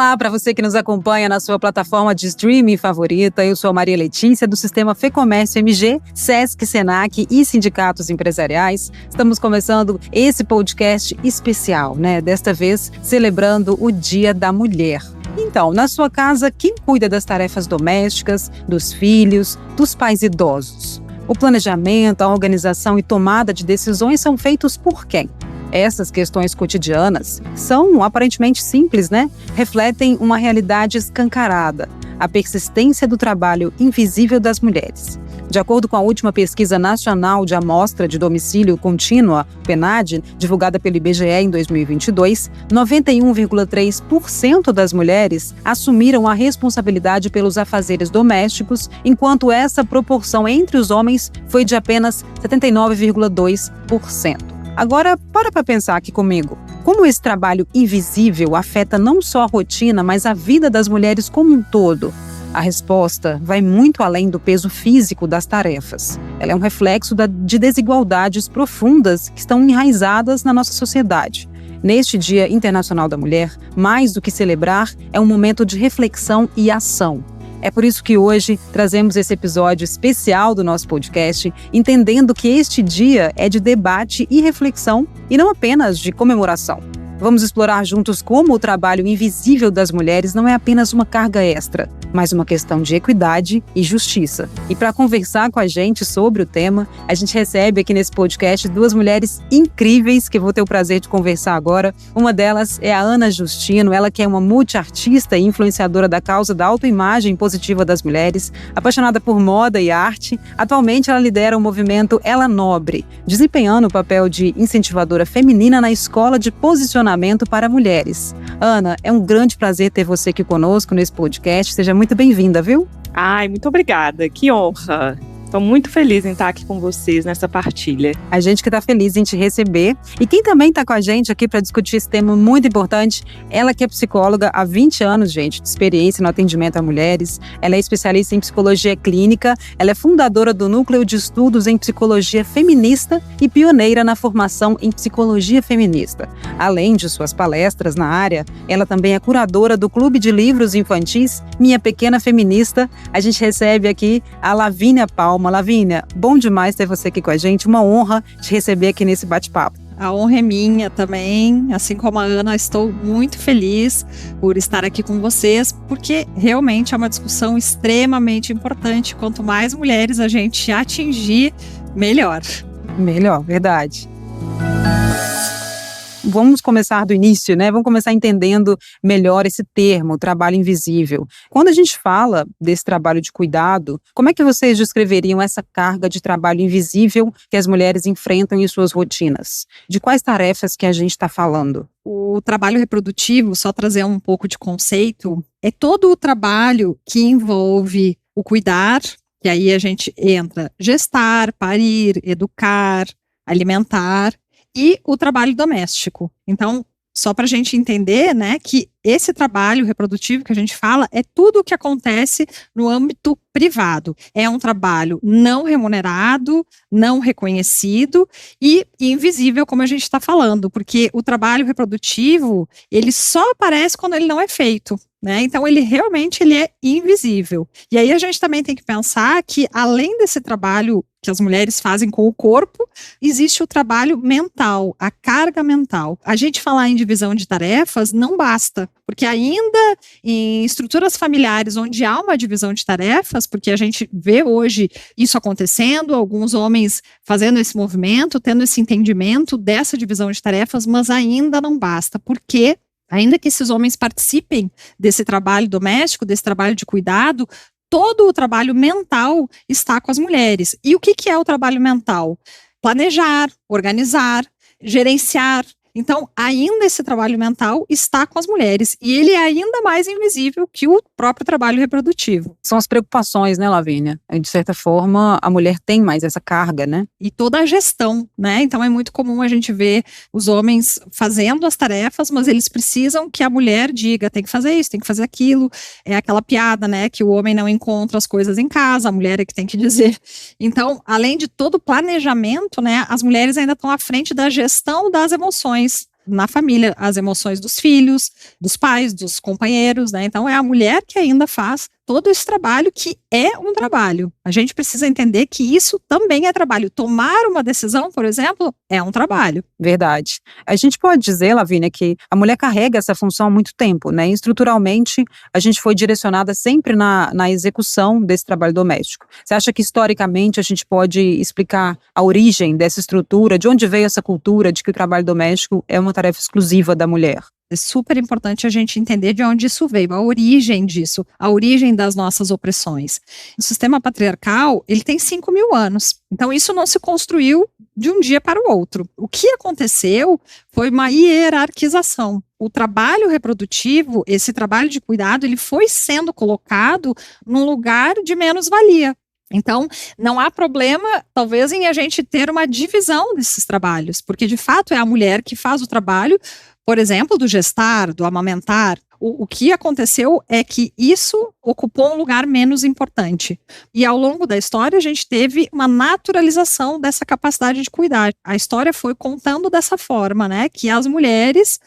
Olá para você que nos acompanha na sua plataforma de streaming favorita. Eu sou a Maria Letícia, do Sistema FEComércio MG, Sesc, Senac e Sindicatos Empresariais. Estamos começando esse podcast especial, Desta vez, celebrando o Dia da Mulher. Então, na sua casa, quem cuida das tarefas domésticas, dos filhos, dos pais idosos? O planejamento, a organização e tomada de decisões são feitos por quem? Essas questões cotidianas são aparentemente simples, Refletem uma realidade escancarada, a persistência do trabalho invisível das mulheres. De acordo com a última pesquisa nacional de amostra de domicílio contínua, PNAD, divulgada pelo IBGE em 2022, 91,3% das mulheres assumiram a responsabilidade pelos afazeres domésticos, enquanto essa proporção entre os homens foi de apenas 79,2%. Agora, para pensar aqui comigo. Como esse trabalho invisível afeta não só a rotina, mas a vida das mulheres como um todo? A resposta vai muito além do peso físico das tarefas. Ela é um reflexo de desigualdades profundas que estão enraizadas na nossa sociedade. Neste Dia Internacional da Mulher, mais do que celebrar, é um momento de reflexão e ação. É por isso que hoje trazemos esse episódio especial do nosso podcast, entendendo que este dia é de debate e reflexão e não apenas de comemoração. Vamos explorar juntos como o trabalho invisível das mulheres não é apenas uma carga extra, mas uma questão de equidade e justiça. E para conversar com a gente sobre o tema, a gente recebe aqui nesse podcast duas mulheres incríveis que eu vou ter o prazer de conversar agora. Uma delas é a Ana Justino, ela que é uma multiartista e influenciadora da causa da autoimagem positiva das mulheres, apaixonada por moda e arte. Atualmente ela lidera o movimento Ela Nobre, desempenhando o papel de incentivadora feminina na escola de posicionamento para mulheres. Ana, é um grande prazer ter você aqui conosco nesse podcast. Seja muito bem-vinda, viu? Ai, muito obrigada. Que honra. Estou muito feliz em estar aqui com vocês nessa partilha. A gente que está feliz em te receber. E quem também está com a gente aqui para discutir esse tema muito importante, ela que é psicóloga há 20 anos, gente, de experiência no atendimento a mulheres. Ela é especialista em psicologia clínica, ela é fundadora do Núcleo de Estudos em Psicologia Feminista e pioneira na formação em Psicologia Feminista. Além de suas palestras na área, ela também é curadora do Clube de Livros Infantis Minha Pequena Feminista. A gente recebe aqui a Lavínia Palma. Lavínia, bom demais ter você aqui com a gente, uma honra te receber aqui nesse bate-papo. A honra é minha também, assim como a Ana, estou muito feliz por estar aqui com vocês, porque realmente é uma discussão extremamente importante. Quanto mais mulheres a gente atingir, melhor. Melhor, verdade. Vamos começar do início, Vamos começar entendendo melhor esse termo, trabalho invisível. Quando a gente fala desse trabalho de cuidado, como é que vocês descreveriam essa carga de trabalho invisível que as mulheres enfrentam em suas rotinas? De quais tarefas que a gente está falando? O trabalho reprodutivo, só trazer um pouco de conceito, é todo o trabalho que envolve o cuidar, que aí a gente entra gestar, parir, educar, alimentar, e o trabalho doméstico. Então, só para a gente entender, que esse trabalho reprodutivo que a gente fala é tudo o que acontece no âmbito privado. É um trabalho não remunerado, não reconhecido e invisível, como a gente está falando, porque o trabalho reprodutivo, ele só aparece quando ele não é feito. Então, ele é invisível. E aí a gente também tem que pensar que, além desse trabalho que as mulheres fazem com o corpo, existe o trabalho mental, a carga mental. A gente falar em divisão de tarefas não basta, porque ainda em estruturas familiares onde há uma divisão de tarefas, porque a gente vê hoje isso acontecendo, alguns homens fazendo esse movimento, tendo esse entendimento dessa divisão de tarefas, mas ainda não basta, porque ainda que esses homens participem desse trabalho doméstico, desse trabalho de cuidado, todo o trabalho mental está com as mulheres. E o que é o trabalho mental? Planejar, organizar, gerenciar. Então, ainda esse trabalho mental está com as mulheres e ele é ainda mais invisível que o próprio trabalho reprodutivo. São as preocupações, Lavínia? De certa forma, a mulher tem mais essa carga, E toda a gestão, Então, é muito comum a gente ver os homens fazendo as tarefas, mas eles precisam que a mulher diga, tem que fazer isso, tem que fazer aquilo. É aquela piada, que o homem não encontra as coisas em casa, a mulher é que tem que dizer. Então, além de todo o planejamento, as mulheres ainda estão à frente da gestão das emoções. na família as emoções dos filhos, dos pais, dos companheiros, né? Então é a mulher que ainda faz todo esse trabalho, que é um trabalho. A gente precisa entender que isso também é trabalho. Tomar uma decisão, por exemplo, é um trabalho. Verdade. A gente pode dizer, Lavínia, que a mulher carrega essa função há muito tempo, né? Estruturalmente, a gente foi direcionada sempre na execução desse trabalho doméstico. Você acha que historicamente a gente pode explicar a origem dessa estrutura, de onde veio essa cultura de que o trabalho doméstico é uma tarefa exclusiva da mulher? É super importante a gente entender de onde isso veio, a origem disso, a origem das nossas opressões. O sistema patriarcal, ele tem 5.000 anos, então isso não se construiu de um dia para o outro. O que aconteceu foi uma hierarquização. O trabalho reprodutivo, esse trabalho de cuidado, ele foi sendo colocado num lugar de menos-valia. Então, não há problema, talvez, em a gente ter uma divisão desses trabalhos, porque, de fato, é a mulher que faz o trabalho, por exemplo, do gestar, do amamentar. O que aconteceu é que isso ocupou um lugar menos importante. E, ao longo da história, a gente teve uma naturalização dessa capacidade de cuidar. A história foi contando dessa forma, né, que as mulheres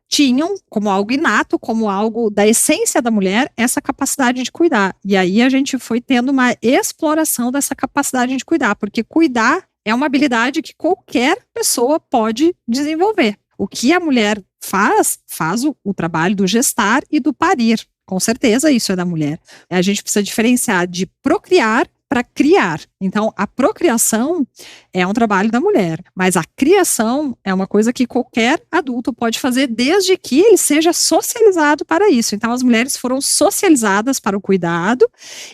tinham como algo inato, como algo da essência da mulher, essa capacidade de cuidar. E aí a gente foi tendo uma exploração dessa capacidade de cuidar, porque cuidar é uma habilidade que qualquer pessoa pode desenvolver. O que a mulher faz o trabalho do gestar e do parir. Com certeza isso é da mulher. A gente precisa diferenciar de procriar para criar. Então, a procriação é um trabalho da mulher, mas a criação é uma coisa que qualquer adulto pode fazer desde que ele seja socializado para isso. Então, as mulheres foram socializadas para o cuidado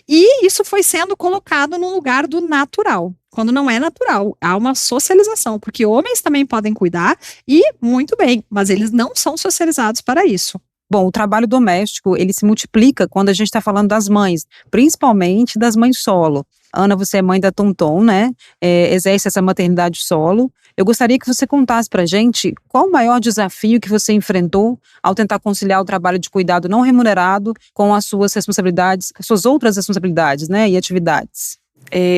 e isso foi sendo colocado no lugar do natural. Quando não é natural, há uma socialização, porque homens também podem cuidar e muito bem, mas eles não são socializados para isso. Bom, o trabalho doméstico, ele se multiplica quando a gente está falando das mães, principalmente das mães solo. Ana, você é mãe da Tonton, né? Exerce essa maternidade solo. Eu gostaria que você contasse pra gente qual o maior desafio que você enfrentou ao tentar conciliar o trabalho de cuidado não remunerado com as suas responsabilidades, as suas outras responsabilidades, né, e atividades.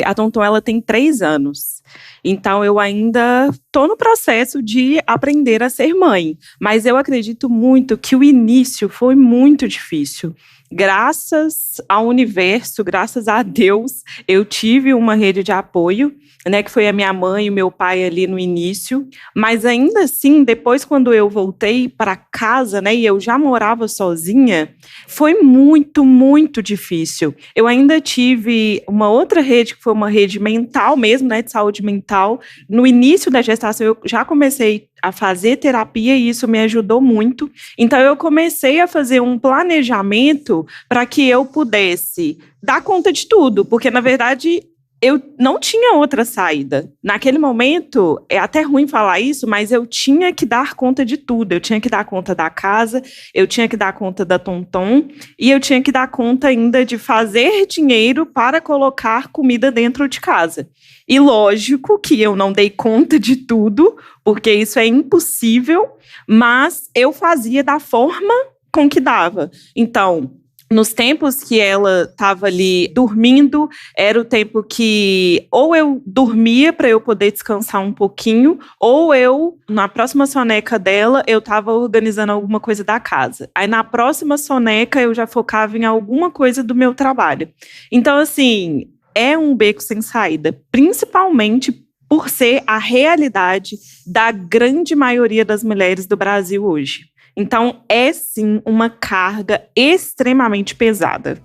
A Tonton, ela tem 3 anos, então eu ainda estou no processo de aprender a ser mãe, mas eu acredito muito que o início foi muito difícil. Graças ao universo, graças a Deus, eu tive uma rede de apoio, né, que foi a minha mãe e o meu pai ali no início, mas ainda assim, depois quando eu voltei para casa, né, e eu já morava sozinha, foi muito, muito difícil. Eu ainda tive uma outra rede, que foi uma rede mental mesmo, né, de saúde mental. No início da gestação, eu já comecei a fazer terapia e isso me ajudou muito. Então, eu comecei a fazer um planejamento para que eu pudesse dar conta de tudo, porque, na verdade, eu não tinha outra saída. Naquele momento, é até ruim falar isso, mas eu tinha que dar conta de tudo. Eu tinha que dar conta da casa, eu tinha que dar conta da Tonton e eu tinha que dar conta ainda de fazer dinheiro para colocar comida dentro de casa. E lógico que eu não dei conta de tudo, porque isso é impossível, mas eu fazia da forma com que dava. Então, nos tempos que ela estava ali dormindo, era o tempo que ou eu dormia para eu poder descansar um pouquinho, ou eu, na próxima soneca dela, eu estava organizando alguma coisa da casa. Aí na próxima soneca eu já focava em alguma coisa do meu trabalho. Então, assim, é um beco sem saída, principalmente por ser a realidade da grande maioria das mulheres do Brasil hoje. Então, é sim uma carga extremamente pesada.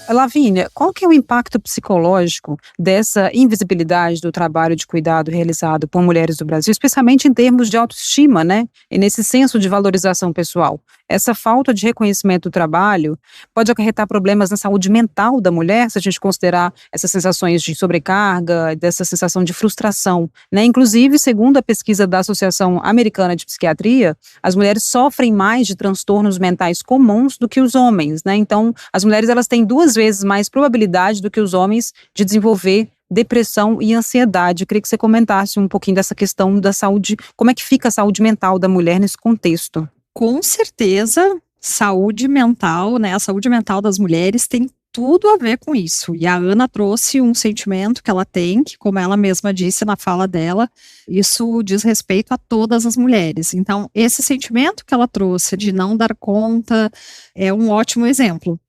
Lavínia, qual que é o impacto psicológico dessa invisibilidade do trabalho de cuidado realizado por mulheres do Brasil, especialmente em termos de autoestima, né? E nesse senso de valorização pessoal? Essa falta de reconhecimento do trabalho pode acarretar problemas na saúde mental da mulher, se a gente considerar essas sensações de sobrecarga, dessa sensação de frustração, né? Inclusive, segundo a pesquisa da Associação Americana de Psiquiatria, as mulheres sofrem mais de transtornos mentais comuns do que os homens, né? Então, as mulheres elas têm 2 vezes mais probabilidade do que os homens de desenvolver depressão e ansiedade. Eu queria que você comentasse um pouquinho dessa questão da saúde, como é que fica a saúde mental da mulher nesse contexto? Com certeza, saúde mental, né? A saúde mental das mulheres tem tudo a ver com isso. E a Ana trouxe um sentimento que ela tem, que, como ela mesma disse na fala dela, isso diz respeito a todas as mulheres. Então, esse sentimento que ela trouxe de não dar conta é um ótimo exemplo.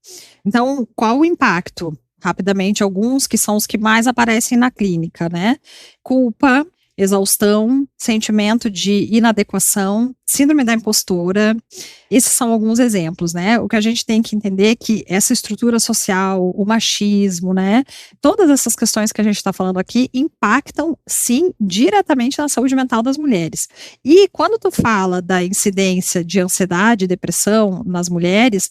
Então, qual o impacto? Rapidamente, alguns que são os que mais aparecem na clínica, né? Culpa, exaustão, sentimento de inadequação, síndrome da impostora. Esses são alguns exemplos, né? O que a gente tem que entender é que essa estrutura social, o machismo, né? Todas essas questões que a gente está falando aqui impactam, sim, diretamente na saúde mental das mulheres. E quando tu fala da incidência de ansiedade e depressão nas mulheres,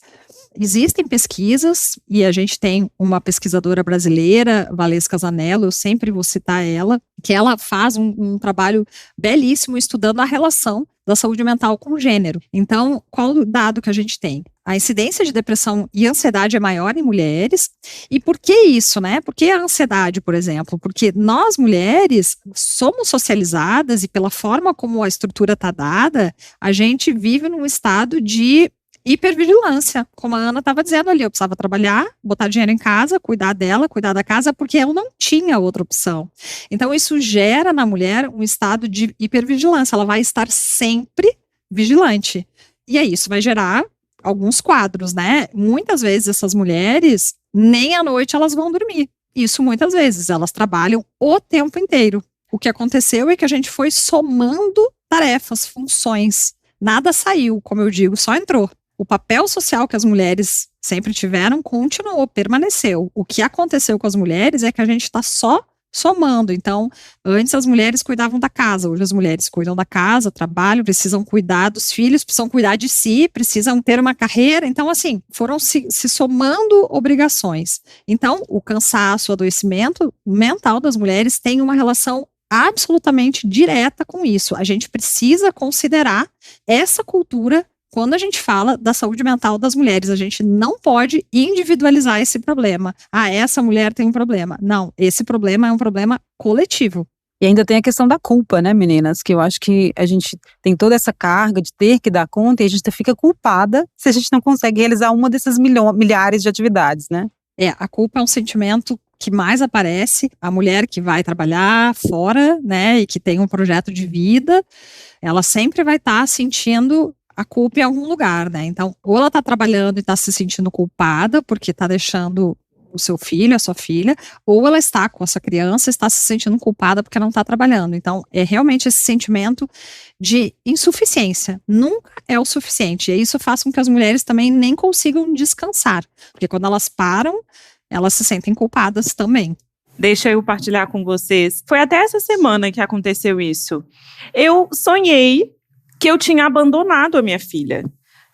existem pesquisas, e a gente tem uma pesquisadora brasileira, Valesca Zanello, eu sempre vou citar ela, que ela faz um trabalho belíssimo estudando a relação da saúde mental com o gênero. Então, qual o dado que a gente tem? A incidência de depressão e ansiedade é maior em mulheres. E por que isso, né? Por que a ansiedade, por exemplo? Porque nós, mulheres, somos socializadas e pela forma como a estrutura está dada, a gente vive num estado de hipervigilância, como a Ana estava dizendo ali, eu precisava trabalhar, botar dinheiro em casa, cuidar dela, cuidar da casa, porque eu não tinha outra opção. Então, isso gera na mulher um estado de hipervigilância, ela vai estar sempre vigilante. E aí, isso vai gerar alguns quadros, né? Muitas vezes essas mulheres, nem à noite elas vão dormir. Isso muitas vezes, elas trabalham o tempo inteiro. O que aconteceu é que a gente foi somando tarefas, funções. Nada saiu, como eu digo, só entrou. O papel social que as mulheres sempre tiveram continuou, permaneceu. O que aconteceu com as mulheres é que a gente está só somando. Então, antes as mulheres cuidavam da casa, hoje as mulheres cuidam da casa, trabalham, precisam cuidar dos filhos, precisam cuidar de si, precisam ter uma carreira. Então, assim, foram se somando obrigações. Então, o cansaço, o adoecimento mental das mulheres tem uma relação absolutamente direta com isso. A gente precisa considerar essa cultura quando a gente fala da saúde mental das mulheres. A gente não pode individualizar esse problema. Ah, essa mulher tem um problema. Não, esse problema é um problema coletivo. E ainda tem a questão da culpa, né, meninas? Que eu acho que a gente tem toda essa carga de ter que dar conta e a gente fica culpada se a gente não consegue realizar uma dessas milhares de atividades, né? A culpa é um sentimento que mais aparece. A mulher que vai trabalhar fora, né, e que tem um projeto de vida, ela sempre vai estar sentindo a culpa em algum lugar, né? Então, ou ela está trabalhando e está se sentindo culpada porque está deixando o seu filho, a sua filha, ou ela está com essa criança e está se sentindo culpada porque não está trabalhando. Então, é realmente esse sentimento de insuficiência. Nunca é o suficiente. E isso faz com que as mulheres também nem consigam descansar. Porque quando elas param, elas se sentem culpadas também. Deixa eu partilhar com vocês. Foi até essa semana que aconteceu isso. Eu sonhei que eu tinha abandonado a minha filha.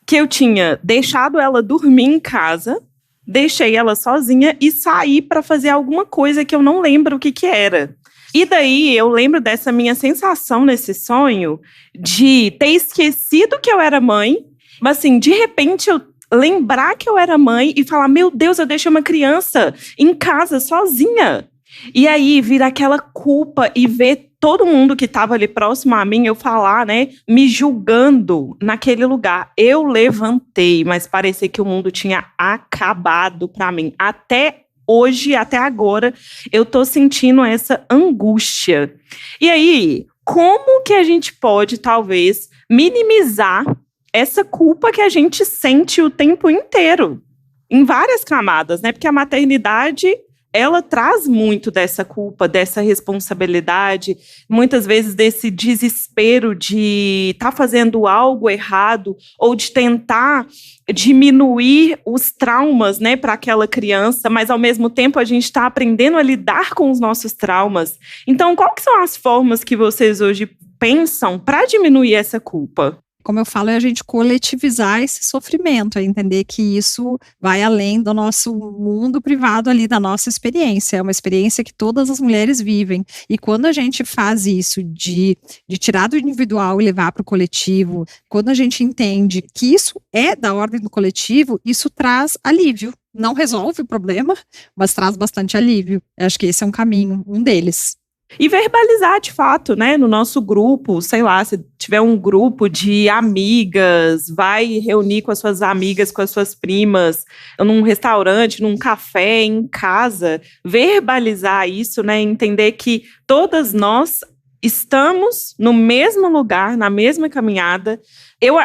Que eu tinha deixado ela dormir em casa, deixei ela sozinha e saí para fazer alguma coisa que eu não lembro o que era. E daí eu lembro dessa minha sensação nesse sonho de ter esquecido que eu era mãe, mas assim, de repente eu lembrar que eu era mãe e falar, meu Deus, eu deixei uma criança em casa sozinha. E aí vira aquela culpa e ver todo mundo que estava ali próximo a mim, eu falar, né, me julgando naquele lugar. Eu levantei, mas parecia que o mundo tinha acabado para mim. Até hoje, até agora, eu tô sentindo essa angústia. E aí, como que a gente pode, talvez, minimizar essa culpa que a gente sente o tempo inteiro? Em várias camadas, né? Porque a maternidade, ela traz muito dessa culpa, dessa responsabilidade, muitas vezes desse desespero de estar fazendo algo errado ou de tentar diminuir os traumas, né, para aquela criança, mas ao mesmo tempo a gente está aprendendo a lidar com os nossos traumas. Então, quais que são as formas que vocês hoje pensam para diminuir essa culpa? Como eu falo, é a gente coletivizar esse sofrimento, é entender que isso vai além do nosso mundo privado ali, da nossa experiência. É uma experiência que todas as mulheres vivem. E quando a gente faz isso de tirar do individual e levar para o coletivo, quando a gente entende que isso é da ordem do coletivo, isso traz alívio. Não resolve o problema, mas traz bastante alívio. Eu acho que esse é um caminho, um deles. E verbalizar, de fato, né, no nosso grupo, sei lá, se tiver um grupo de amigas, vai reunir com as suas amigas, com as suas primas, num restaurante, num café, em casa, verbalizar isso, né, entender que todas nós estamos no mesmo lugar, na mesma caminhada.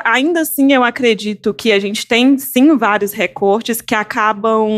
Ainda assim, eu acredito que a gente tem, sim, vários recortes que acabam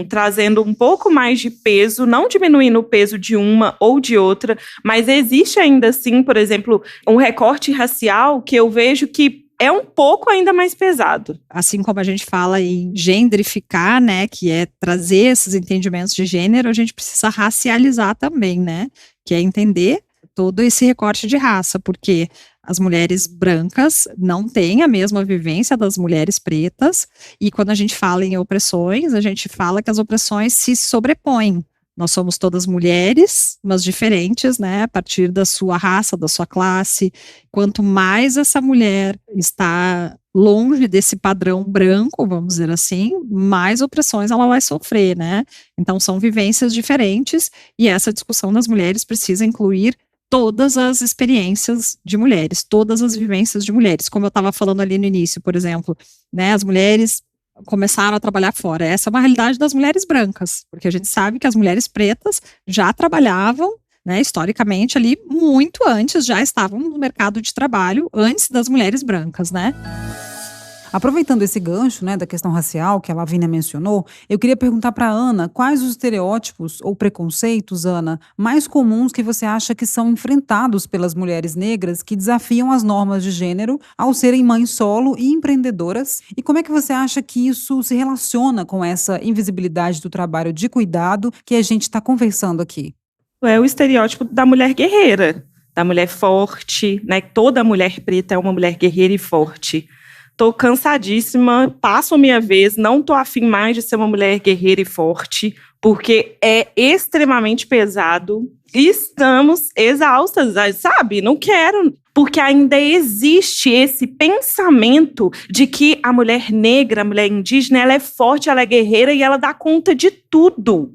trazendo um pouco mais de peso, não diminuindo o peso de uma ou de outra, mas existe ainda assim, por exemplo, um recorte racial que eu vejo que é um pouco ainda mais pesado. Assim como a gente fala em gendrificar, né, que é trazer esses entendimentos de gênero, a gente precisa racializar também, né, que é entender todo esse recorte de raça, porque as mulheres brancas não têm a mesma vivência das mulheres pretas, e quando a gente fala em opressões, a gente fala que as opressões se sobrepõem. Nós somos todas mulheres, mas diferentes, né, a partir da sua raça, da sua classe. Quanto mais essa mulher está longe desse padrão branco, vamos dizer assim, mais opressões ela vai sofrer, né? Então são vivências diferentes, e essa discussão das mulheres precisa incluir todas as experiências de mulheres, todas as vivências de mulheres. Como eu estava falando ali no início, por exemplo, né, as mulheres começaram a trabalhar fora. Essa é uma realidade das mulheres brancas, porque a gente sabe que as mulheres pretas já trabalhavam, né, historicamente ali, muito antes, já estavam no mercado de trabalho, antes das mulheres brancas, né? Aproveitando esse gancho, né, da questão racial que a Lavínia mencionou, eu queria perguntar para Ana quais os estereótipos ou preconceitos, Ana, mais comuns que você acha que são enfrentados pelas mulheres negras que desafiam as normas de gênero ao serem mães solo e empreendedoras? E como é que você acha que isso se relaciona com essa invisibilidade do trabalho de cuidado que a gente está conversando aqui? É o estereótipo da mulher guerreira, da mulher forte, né? Toda mulher preta é uma mulher guerreira e forte. Tô cansadíssima, passo a minha vez, não tô afim mais de ser uma mulher guerreira e forte, porque é extremamente pesado. Estamos exaustas, sabe? Não quero, porque ainda existe esse pensamento de que a mulher negra, a mulher indígena, ela é forte, ela é guerreira e ela dá conta de tudo.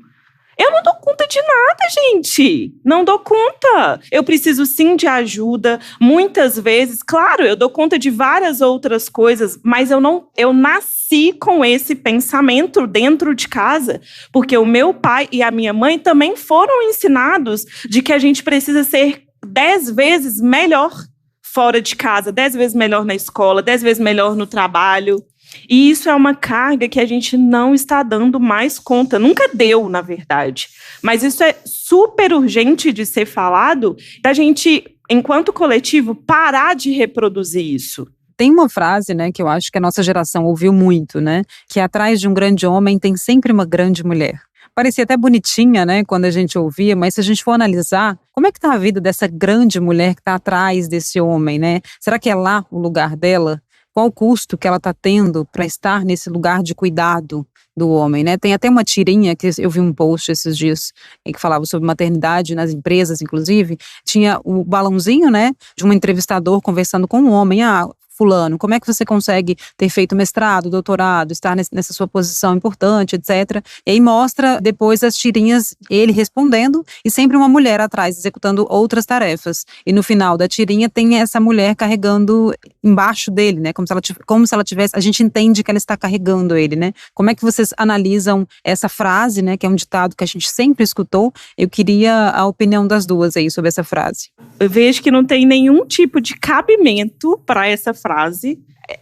Eu não dou conta de nada, gente. Não dou conta. Eu preciso sim de ajuda. Muitas vezes, claro, eu dou conta de várias outras coisas, mas eu nasci com esse pensamento dentro de casa, porque o meu pai e a minha mãe também foram ensinados de que a gente precisa ser 10 vezes melhor fora de casa, 10 vezes melhor na escola, 10 vezes melhor no trabalho. E isso é uma carga que a gente não está dando mais conta. Nunca deu, na verdade. Mas isso é super urgente de ser falado, da gente, enquanto coletivo, parar de reproduzir isso. Tem uma frase, né, que eu acho que a nossa geração ouviu muito, né? Que atrás de um grande homem tem sempre uma grande mulher. Parecia até bonitinha, né, quando a gente ouvia, mas se a gente for analisar, como é que está a vida dessa grande mulher que está atrás desse homem, né? Será que é lá o lugar dela? Qual o custo que ela está tendo para estar nesse lugar de cuidado do homem, né? Tem até uma tirinha que eu vi um post esses dias que falava sobre maternidade nas empresas, inclusive, tinha o balãozinho, né, de um entrevistador conversando com um homem, fulano, como é que você consegue ter feito mestrado, doutorado, estar nessa sua posição importante, etc. E aí mostra depois as tirinhas, ele respondendo e sempre uma mulher atrás, executando outras tarefas. E no final da tirinha tem essa mulher carregando embaixo dele, né? Como se ela tivesse, a gente entende que ela está carregando ele, né? Como é que vocês analisam essa frase, né? Que é um ditado que a gente sempre escutou. Eu queria a opinião das duas aí sobre essa frase. Eu vejo que não tem nenhum tipo de cabimento para essa frase.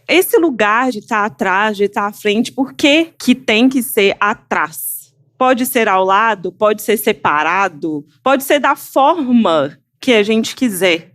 Esse lugar de estar atrás, de estar à frente, por que tem que ser atrás? Pode ser ao lado, pode ser separado, pode ser da forma que a gente quiser.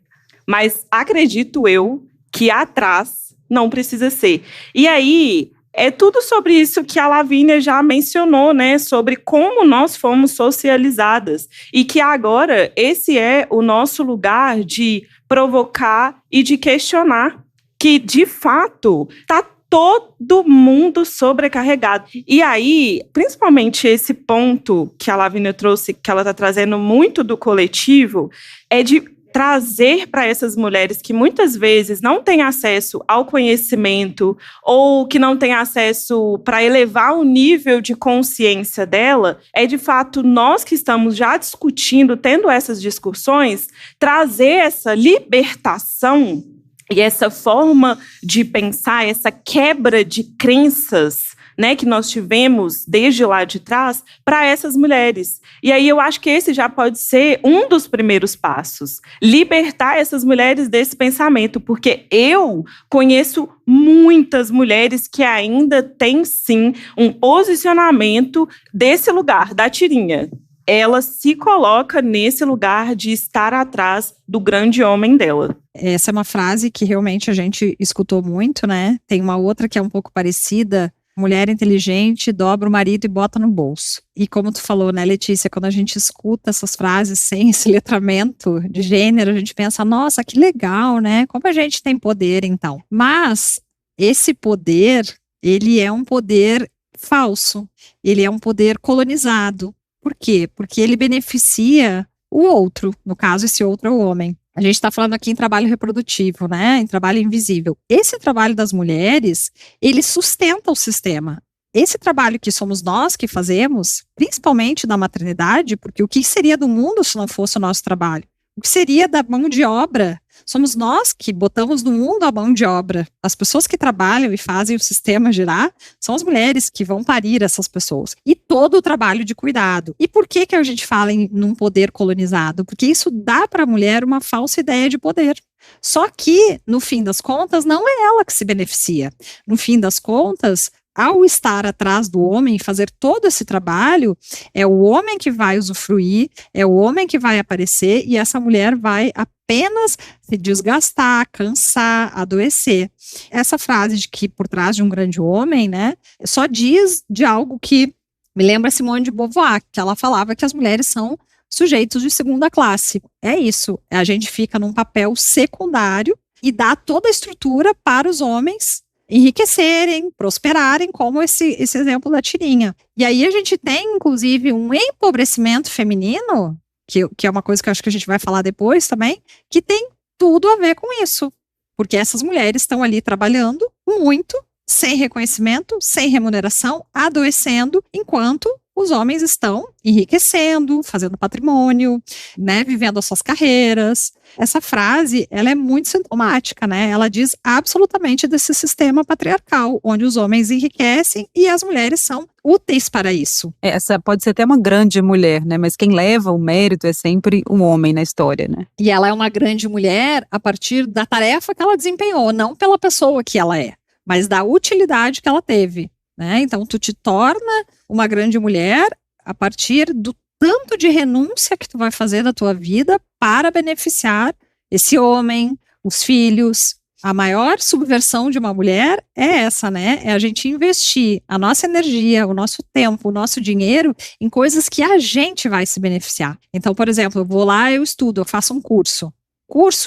Mas acredito eu que atrás não precisa ser. E aí, é tudo sobre isso que a Lavínia já mencionou, né? Sobre como nós fomos socializadas. E que agora esse é o nosso lugar de provocar e de questionar. Que, de fato, está todo mundo sobrecarregado. E aí, principalmente esse ponto que a Lavínia trouxe, que ela está trazendo muito do coletivo, é de trazer para essas mulheres que muitas vezes não têm acesso ao conhecimento ou que não têm acesso para elevar o nível de consciência dela, é de fato nós que estamos já discutindo, tendo essas discussões, trazer essa libertação e essa forma de pensar, essa quebra de crenças, né, que nós tivemos desde lá de trás para essas mulheres. E aí eu acho que esse já pode ser um dos primeiros passos. Libertar essas mulheres desse pensamento, porque eu conheço muitas mulheres que ainda têm, sim, um posicionamento desse lugar, da tirinha. Ela se coloca nesse lugar de estar atrás do grande homem dela. Essa é uma frase que realmente a gente escutou muito, né? Tem uma outra que é um pouco parecida. Mulher inteligente dobra o marido e bota no bolso. E como tu falou, né, Letícia, quando a gente escuta essas frases sem esse letramento de gênero, a gente pensa, nossa, que legal, né? Como a gente tem poder, então. Mas esse poder, ele é um poder falso. Ele é um poder colonizado. Por quê? Porque ele beneficia o outro. No caso, esse outro é o homem. A gente está falando aqui em trabalho reprodutivo, né? Em trabalho invisível. Esse trabalho das mulheres, ele sustenta o sistema. Esse trabalho que somos nós que fazemos, principalmente da maternidade, porque o que seria do mundo se não fosse o nosso trabalho? O que seria da mão de obra? Somos nós que botamos no mundo a mão de obra. As pessoas que trabalham e fazem o sistema girar são as mulheres que vão parir essas pessoas. E todo o trabalho de cuidado. E por que a gente fala num poder colonizado? Porque isso dá para a mulher uma falsa ideia de poder. Só que, no fim das contas, não é ela que se beneficia. No fim das contas, ao estar atrás do homem e fazer todo esse trabalho, é o homem que vai usufruir, é o homem que vai aparecer e essa mulher vai apenas se desgastar, cansar, adoecer. Essa frase de que por trás de um grande homem, né, só diz de algo que me lembra Simone de Beauvoir, que ela falava que as mulheres são sujeitos de segunda classe. É isso, a gente fica num papel secundário e dá toda a estrutura para os homens enriquecerem, prosperarem, como esse exemplo da tirinha. E aí a gente tem, inclusive, um empobrecimento feminino, que é uma coisa que eu acho que a gente vai falar depois também, que tem tudo a ver com isso. Porque essas mulheres estão ali trabalhando muito, sem reconhecimento, sem remuneração, adoecendo, enquanto os homens estão enriquecendo, fazendo patrimônio, né, vivendo as suas carreiras. Essa frase, ela é muito sintomática, né? Ela diz absolutamente desse sistema patriarcal, onde os homens enriquecem e as mulheres são úteis para isso. Essa pode ser até uma grande mulher, né? Mas quem leva o mérito é sempre um homem na história, né? E ela é uma grande mulher a partir da tarefa que ela desempenhou, não pela pessoa que ela é, mas da utilidade que ela teve, né? Então, tu te torna uma grande mulher a partir do tanto de renúncia que tu vai fazer da tua vida para beneficiar esse homem, os filhos. A maior subversão de uma mulher é essa, né? É a gente investir a nossa energia, o nosso tempo, o nosso dinheiro em coisas que a gente vai se beneficiar. Então, por exemplo, eu vou lá, eu estudo, eu faço um curso.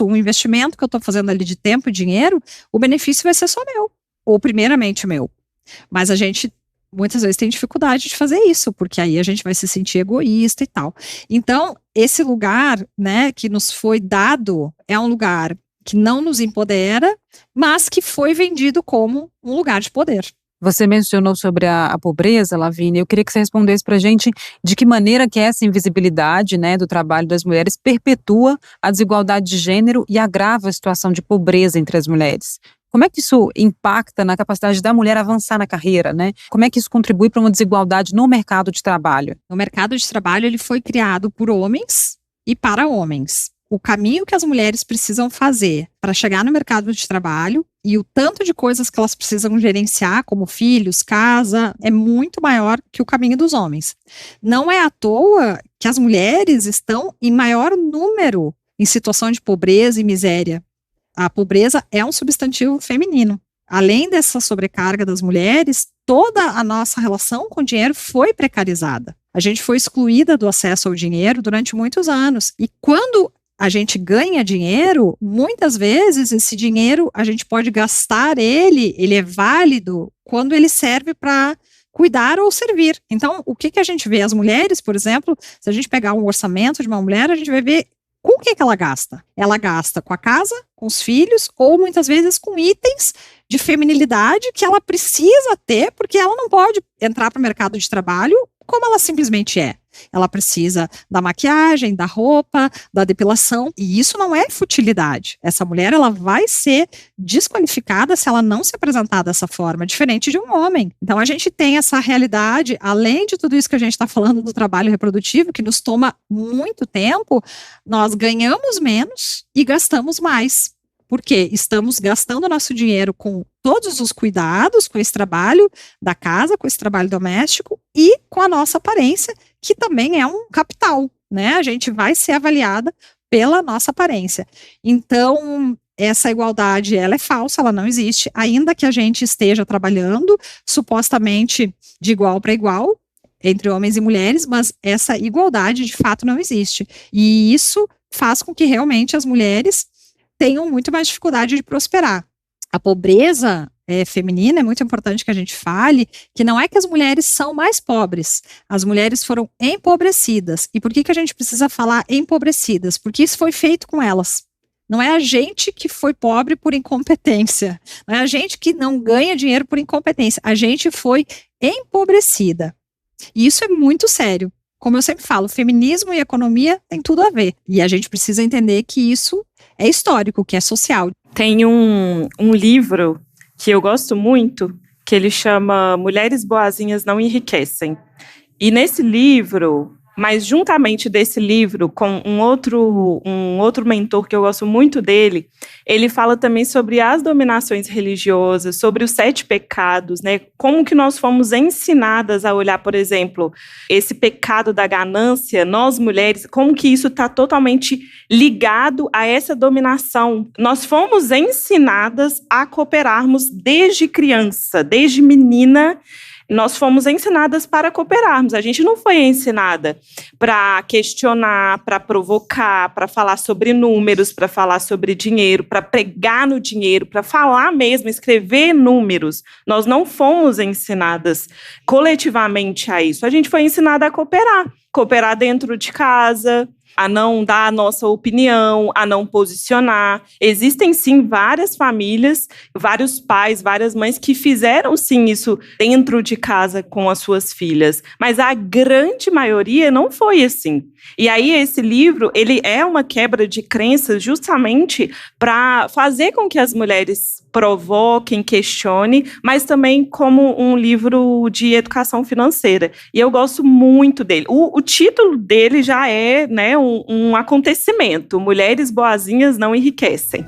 Um investimento que eu estou fazendo ali de tempo e dinheiro, o benefício vai ser só meu, ou primeiramente meu. Mas a gente muitas vezes tem dificuldade de fazer isso, porque aí a gente vai se sentir egoísta e tal. Então, esse lugar, né, que nos foi dado é um lugar que não nos empodera, mas que foi vendido como um lugar de poder. Você mencionou sobre a pobreza, Lavínia. Eu queria que você respondesse para a gente de que maneira que essa invisibilidade, né, do trabalho das mulheres perpetua a desigualdade de gênero e agrava a situação de pobreza entre as mulheres. Como é que isso impacta na capacidade da mulher avançar na carreira, né? Como é que isso contribui para uma desigualdade no mercado de trabalho? O mercado de trabalho ele foi criado por homens e para homens. O caminho que as mulheres precisam fazer para chegar no mercado de trabalho e o tanto de coisas que elas precisam gerenciar, como filhos, casa, é muito maior que o caminho dos homens. Não é à toa que as mulheres estão em maior número em situação de pobreza e miséria. A pobreza é um substantivo feminino. Além dessa sobrecarga das mulheres, toda a nossa relação com o dinheiro foi precarizada. A gente foi excluída do acesso ao dinheiro durante muitos anos. E quando a gente ganha dinheiro, muitas vezes esse dinheiro a gente pode gastar ele é válido quando ele serve para cuidar ou servir. Então, o que a gente vê? As mulheres, por exemplo, se a gente pegar um orçamento de uma mulher, a gente vai ver com o que ela gasta? Ela gasta com a casa, com os filhos, ou muitas vezes com itens de feminilidade que ela precisa ter, porque ela não pode entrar para o mercado de trabalho como ela simplesmente é. Ela precisa da maquiagem, da roupa, da depilação, e isso não é futilidade. Essa mulher, ela vai ser desqualificada se ela não se apresentar dessa forma, diferente de um homem. Então, a gente tem essa realidade, além de tudo isso que a gente está falando do trabalho reprodutivo, que nos toma muito tempo, nós ganhamos menos e gastamos mais. Porque estamos gastando nosso dinheiro com todos os cuidados, com esse trabalho da casa, com esse trabalho doméstico e com a nossa aparência, que também é um capital, né? A gente vai ser avaliada pela nossa aparência. Então, essa igualdade, ela é falsa, ela não existe, ainda que a gente esteja trabalhando supostamente de igual para igual, entre homens e mulheres, mas essa igualdade de fato não existe. E isso faz com que realmente as mulheres tenham muito mais dificuldade de prosperar. A pobreza feminina, é muito importante que a gente fale, que não é que as mulheres são mais pobres, as mulheres foram empobrecidas. E por que a gente precisa falar empobrecidas? Porque isso foi feito com elas. Não é a gente que foi pobre por incompetência, não é a gente que não ganha dinheiro por incompetência, a gente foi empobrecida. E isso é muito sério. Como eu sempre falo, feminismo e economia tem tudo a ver. E a gente precisa entender que isso é histórico, que é social. Tem um livro que eu gosto muito, que ele chama Mulheres Boazinhas Não Enriquecem. E nesse livro, mas juntamente desse livro, com um outro mentor que eu gosto muito dele, ele fala também sobre as dominações religiosas, sobre os 7 pecados, né? Como que nós fomos ensinadas a olhar, por exemplo, esse pecado da ganância, nós mulheres, como que isso está totalmente ligado a essa dominação. Nós fomos ensinadas a cooperarmos desde criança, desde menina. Nós fomos ensinadas para cooperarmos. A gente não foi ensinada para questionar, para provocar, para falar sobre números, para falar sobre dinheiro, para pregar no dinheiro, para falar mesmo, escrever números. Nós não fomos ensinadas coletivamente a isso. A gente foi ensinada a cooperar. Cooperar dentro de casa, a não dar a nossa opinião, a não posicionar. Existem, sim, várias famílias, vários pais, várias mães que fizeram, sim, isso dentro de casa com as suas filhas. Mas a grande maioria não foi assim. E aí esse livro, ele é uma quebra de crenças justamente para fazer com que as mulheres provoquem, questionem, mas também como um livro de educação financeira. E eu gosto muito dele. O título dele já é, né, um acontecimento. Mulheres boazinhas não enriquecem.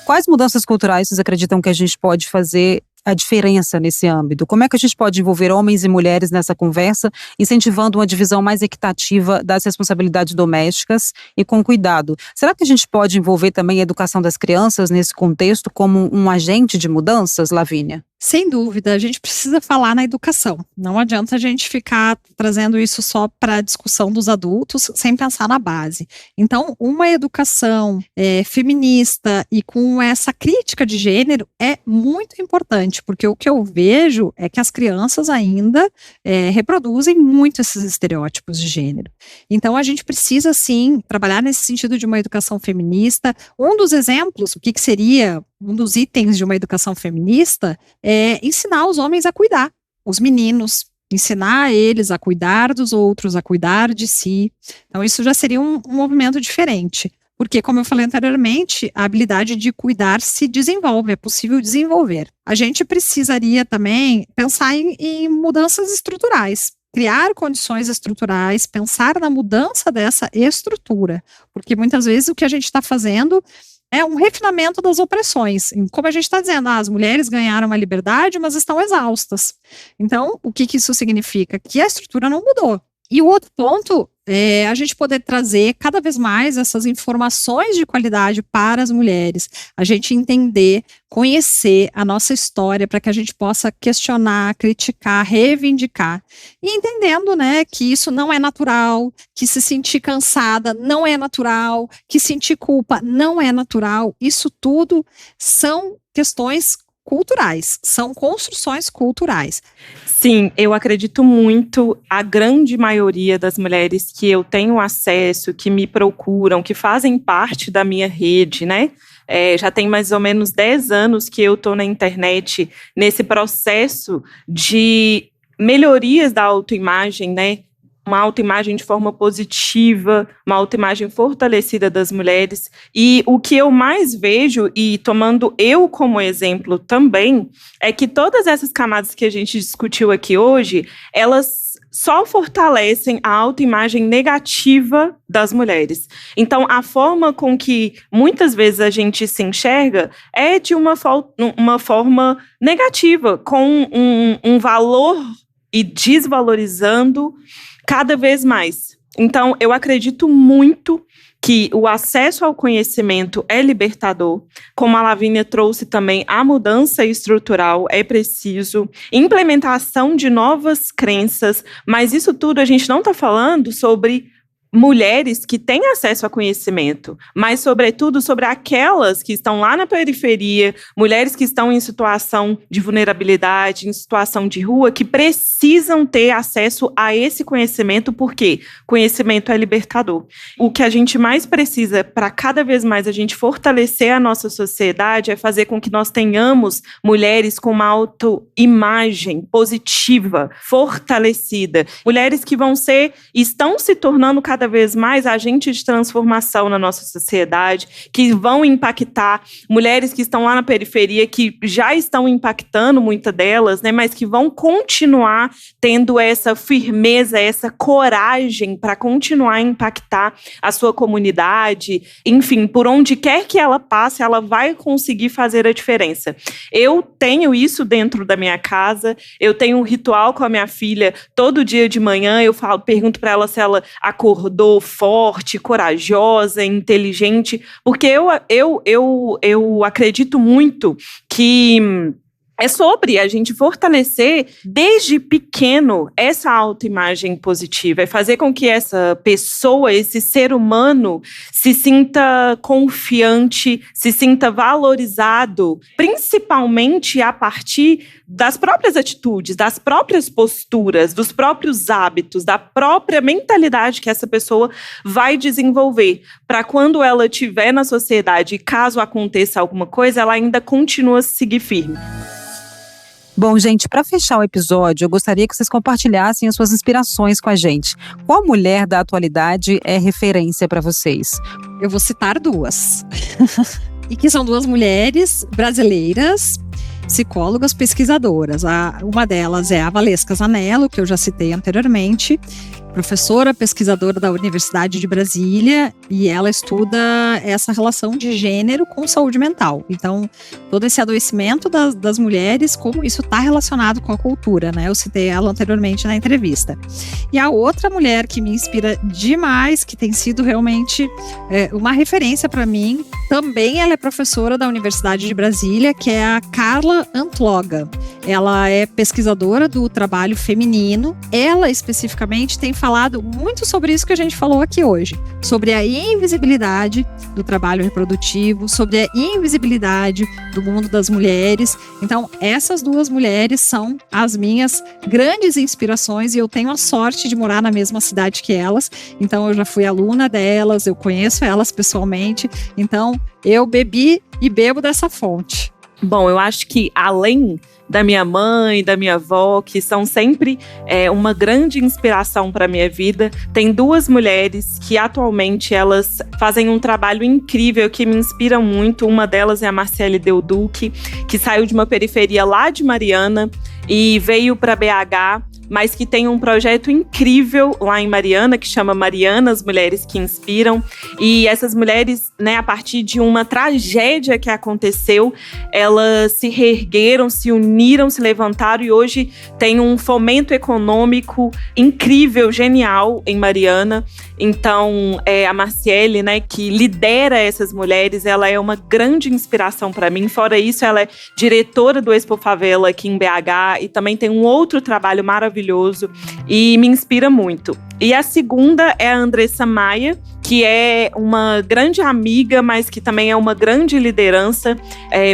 Quais mudanças culturais vocês acreditam que a gente pode fazer a diferença nesse âmbito? Como é que a gente pode envolver homens e mulheres nessa conversa, incentivando uma divisão mais equitativa das responsabilidades domésticas e com cuidado? Será que a gente pode envolver também a educação das crianças nesse contexto como um agente de mudanças, Lavínia? Sem dúvida, a gente precisa falar na educação. Não adianta a gente ficar trazendo isso só para a discussão dos adultos sem pensar na base. Então, uma educação feminista e com essa crítica de gênero é muito importante, porque o que eu vejo é que as crianças ainda reproduzem muito esses estereótipos de gênero. Então, a gente precisa, sim, trabalhar nesse sentido de uma educação feminista. Um dos exemplos, o que seria um dos itens de uma educação feminista é ensinar os homens a cuidar, os meninos, ensinar eles a cuidar dos outros, a cuidar de si. Então, isso já seria um movimento diferente. Porque, como eu falei anteriormente, a habilidade de cuidar se desenvolve, é possível desenvolver. A gente precisaria também pensar em mudanças estruturais. Criar condições estruturais, pensar na mudança dessa estrutura. Porque, muitas vezes, o que a gente está fazendo é um refinamento das opressões. Como a gente está dizendo, as mulheres ganharam a liberdade, mas estão exaustas. Então, o que isso significa? Que a estrutura não mudou. E o outro ponto é a gente poder trazer cada vez mais essas informações de qualidade para as mulheres, a gente entender, conhecer a nossa história para que a gente possa questionar, criticar, reivindicar e entendendo, né, que isso não é natural, que se sentir cansada não é natural, que sentir culpa não é natural, isso tudo são questões culturais, são construções culturais. Sim, eu acredito muito. A grande maioria das mulheres que eu tenho acesso, que me procuram, que fazem parte da minha rede, né? Já tem mais ou menos 10 anos que eu estou na internet nesse processo de melhorias da autoimagem, né? Uma autoimagem de forma positiva, uma autoimagem fortalecida das mulheres. E o que eu mais vejo, e tomando eu como exemplo também, é que todas essas camadas que a gente discutiu aqui hoje, elas só fortalecem a autoimagem negativa das mulheres. Então, a forma com que muitas vezes a gente se enxerga é de uma forma negativa, com um valor e desvalorizando cada vez mais. Então, eu acredito muito que o acesso ao conhecimento é libertador. Como a Lavínia trouxe também, a mudança estrutural é preciso, implementação de novas crenças, mas isso tudo a gente não está falando sobre mulheres que têm acesso a conhecimento, mas, sobretudo, sobre aquelas que estão lá na periferia, mulheres que estão em situação de vulnerabilidade, em situação de rua, que precisam ter acesso a esse conhecimento, porque conhecimento é libertador. O que a gente mais precisa para cada vez mais a gente fortalecer a nossa sociedade é fazer com que nós tenhamos mulheres com uma autoimagem positiva, fortalecida, mulheres que estão se tornando cada vez mais agentes de transformação na nossa sociedade, que vão impactar mulheres que estão lá na periferia, que já estão impactando muitas delas, né, mas que vão continuar tendo essa firmeza, essa coragem para continuar a impactar a sua comunidade. Enfim, por onde quer que ela passe, ela vai conseguir fazer a diferença. Eu tenho isso dentro da minha casa, eu tenho um ritual com a minha filha todo dia de manhã, pergunto para ela se ela acordou forte, corajosa, inteligente, porque eu acredito muito que é sobre a gente fortalecer desde pequeno essa autoimagem positiva, é fazer com que essa pessoa, esse ser humano, se sinta confiante, se sinta valorizado, principalmente a partir das próprias atitudes, das próprias posturas, dos próprios hábitos, da própria mentalidade que essa pessoa vai desenvolver, para quando ela estiver na sociedade, caso aconteça alguma coisa, ela ainda continua a seguir firme. Bom, gente, para fechar o episódio, eu gostaria que vocês compartilhassem as suas inspirações com a gente. Qual mulher da atualidade é referência para vocês? Eu vou citar duas. E que são duas mulheres brasileiras, psicólogas, pesquisadoras. Uma delas é a Valesca Zanello, que eu já citei anteriormente, professora pesquisadora da Universidade de Brasília, e ela estuda essa relação de gênero com saúde mental. Então, todo esse adoecimento das mulheres, como isso está relacionado com a cultura, né? Eu citei ela anteriormente na entrevista. E a outra mulher que me inspira demais, que tem sido realmente uma referência para mim, também ela é professora da Universidade de Brasília, que é a Carla Antloga. Ela é pesquisadora do trabalho feminino. Ela, especificamente, tem falado muito sobre isso que a gente falou aqui hoje, sobre a invisibilidade do trabalho reprodutivo, sobre a invisibilidade do mundo das mulheres. Então, essas duas mulheres são as minhas grandes inspirações e eu tenho a sorte de morar na mesma cidade que elas. Então, eu já fui aluna delas, eu conheço elas pessoalmente. Então, eu bebi e bebo dessa fonte. Bom, eu acho que além da minha mãe, da minha avó, que são sempre uma grande inspiração para a minha vida, tem duas mulheres que atualmente elas fazem um trabalho incrível que me inspiram muito. Uma delas é a Marciele Del Duque, que saiu de uma periferia lá de Mariana e veio para BH, mas que tem um projeto incrível lá em Mariana, que chama Mariana, as Mulheres que Inspiram. E essas mulheres, né, a partir de uma tragédia que aconteceu, elas se reergueram, se uniram, se levantaram e hoje tem um fomento econômico incrível, genial em Mariana. Então, a Marciele, né, que lidera essas mulheres, ela é uma grande inspiração para mim. Fora isso, ela é diretora do Expo Favela aqui em BH e também tem um outro trabalho maravilhoso e me inspira muito. E a segunda é a Andressa Maia, que é uma grande amiga, mas que também é uma grande liderança.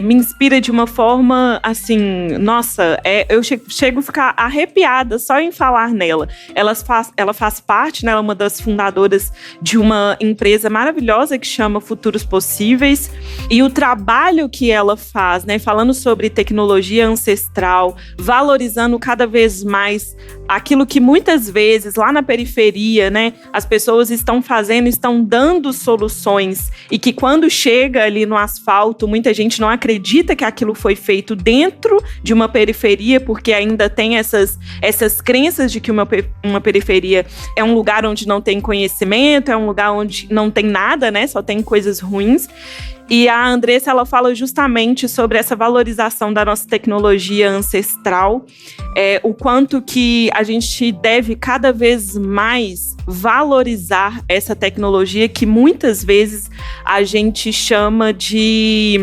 Me inspira de uma forma, assim, nossa, eu chego a ficar arrepiada só em falar nela. Ela faz parte, né, ela é uma das fundadoras de uma empresa maravilhosa que chama Futuros Possíveis. E o trabalho que ela faz, né, falando sobre tecnologia ancestral, valorizando cada vez mais aquilo que muitas vezes lá na periferia, né, as pessoas estão fazendo, estão dando soluções e que quando chega ali no asfalto, muita gente não acredita que aquilo foi feito dentro de uma periferia, porque ainda tem essas crenças de que uma periferia é um lugar onde não tem conhecimento, é um lugar onde não tem nada, né, só tem coisas ruins. E a Andressa, ela fala justamente sobre essa valorização da nossa tecnologia ancestral, o quanto que a gente deve cada vez mais valorizar essa tecnologia que muitas vezes a gente chama de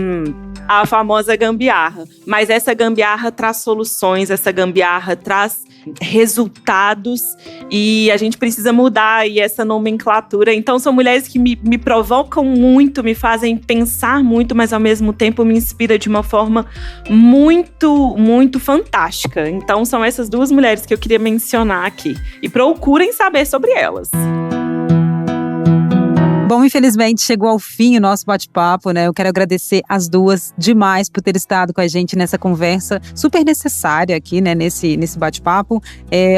a famosa gambiarra. Mas essa gambiarra traz soluções, essa gambiarra traz resultados e a gente precisa mudar aí essa nomenclatura. Então são mulheres que me provocam muito, me fazem pensar muito, mas ao mesmo tempo me inspira de uma forma muito, muito fantástica. Então são essas duas mulheres que eu queria mencionar aqui. E procurem saber sobre elas. Bom, infelizmente chegou ao fim o nosso bate-papo, né? Eu quero agradecer as duas demais por ter estado com a gente nessa conversa super necessária aqui, né? Nesse bate-papo.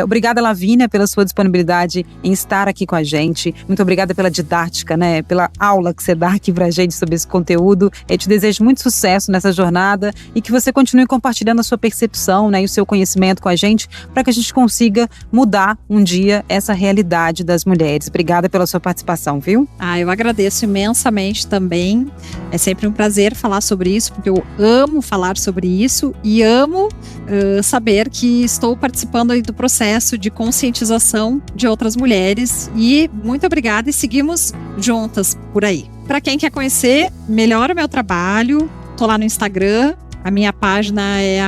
Obrigada, Lavínia, pela sua disponibilidade em estar aqui com a gente. Muito obrigada pela didática, né? Pela aula que você dá aqui pra gente sobre esse conteúdo. Eu te desejo muito sucesso nessa jornada e que você continue compartilhando a sua percepção, né? E o seu conhecimento com a gente para que a gente consiga mudar um dia essa realidade das mulheres. Obrigada pela sua participação, viu? Eu agradeço imensamente também. É sempre um prazer falar sobre isso, porque eu amo falar sobre isso e amo saber que estou participando aí do processo de conscientização de outras mulheres. E muito obrigada e seguimos juntas por aí. Para quem quer conhecer melhor o meu trabalho, tô lá no Instagram. A minha página é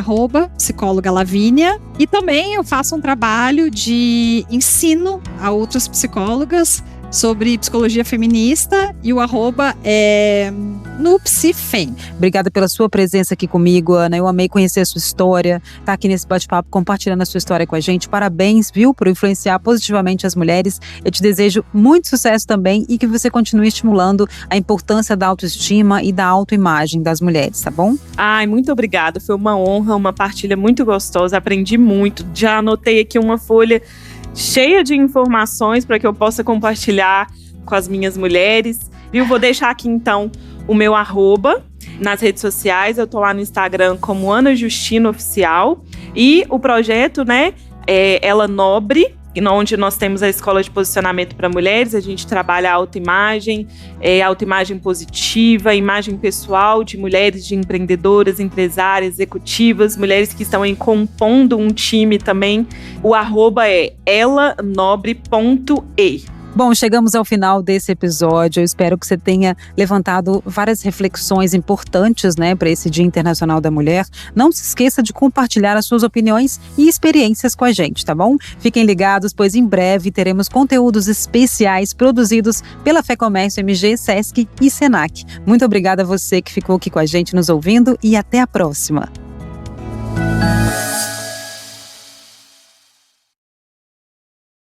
@psicóloga-Lavínia. E também eu faço um trabalho de ensino a outras psicólogas sobre psicologia feminista e o @ é NupsiFem. Obrigada pela sua presença aqui comigo, Ana. Eu amei conhecer a sua história, tá aqui nesse bate-papo compartilhando a sua história com a gente. Parabéns, viu, por influenciar positivamente as mulheres. Eu te desejo muito sucesso também e que você continue estimulando a importância da autoestima e da autoimagem das mulheres, tá bom? Muito obrigada. Foi uma honra, uma partilha muito gostosa. Aprendi muito. Já anotei aqui uma folha cheia de informações para que eu possa compartilhar com as minhas mulheres. Viu? Vou deixar aqui então o meu @ nas redes sociais. Eu tô lá no Instagram como Ana Justino Oficial. E o projeto, né, é Ela Nobre, onde nós temos a escola de posicionamento para mulheres. A gente trabalha a autoimagem positiva, imagem pessoal de mulheres, de empreendedoras, empresárias, executivas, mulheres que estão compondo um time também. O @ é elanobre.e. Bom, chegamos ao final desse episódio. Eu espero que você tenha levantado várias reflexões importantes, né, para esse Dia Internacional da Mulher. Não se esqueça de compartilhar as suas opiniões e experiências com a gente, tá bom? Fiquem ligados, pois em breve teremos conteúdos especiais produzidos pela FEComércio MG, Sesc e Senac. Muito obrigada a você que ficou aqui com a gente nos ouvindo e até a próxima.